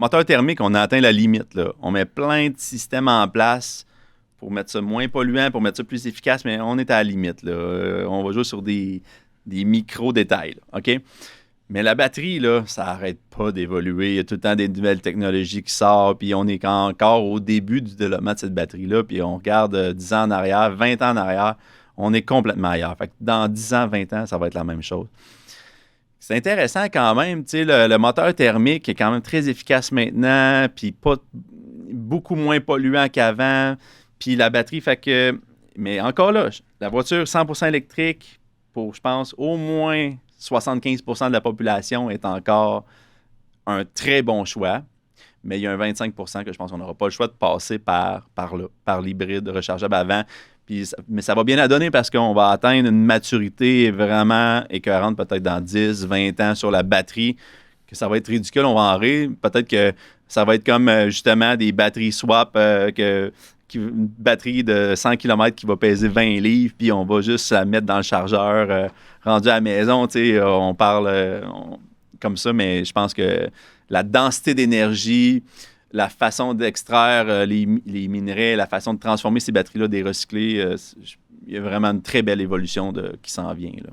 Moteur thermique, on a atteint la limite, là. On met plein de systèmes en place pour mettre ça moins polluant, pour mettre ça plus efficace, mais on est à la limite, là. On va jouer sur des micro-détails, là, OK? Mais la batterie, là, ça n'arrête pas d'évoluer. Il y a tout le temps des nouvelles technologies qui sortent, puis on est encore au début du développement de cette batterie-là, puis on regarde 10 ans en arrière, 20 ans en arrière, on est complètement ailleurs. Fait que dans 10 ans, 20 ans, ça va être la même chose. C'est intéressant quand même, tu sais, le moteur thermique est quand même très efficace maintenant, puis pas beaucoup moins polluant qu'avant, puis la batterie fait que... Mais encore là, la voiture 100% électrique, pour, je pense, au moins 75% de la population est encore un très bon choix, mais il y a un 25% que je pense qu'on n'aura pas le choix de passer par là, par l'hybride rechargeable avant. Puis, mais ça va bien à donner parce qu'on va atteindre une maturité vraiment écœurante peut-être dans 10, 20 ans sur la batterie, que ça va être ridicule, on va en rire. Peut-être que ça va être comme justement des batteries swap, une batterie de 100 km qui va peser 20 livres, puis on va juste la mettre dans le chargeur rendu à la maison. Tu sais, on parle comme ça, mais je pense que la densité d'énergie, la façon d'extraire les minerais, la façon de transformer ces batteries-là, des recyclés, il y a vraiment une très belle évolution qui s'en vient, là.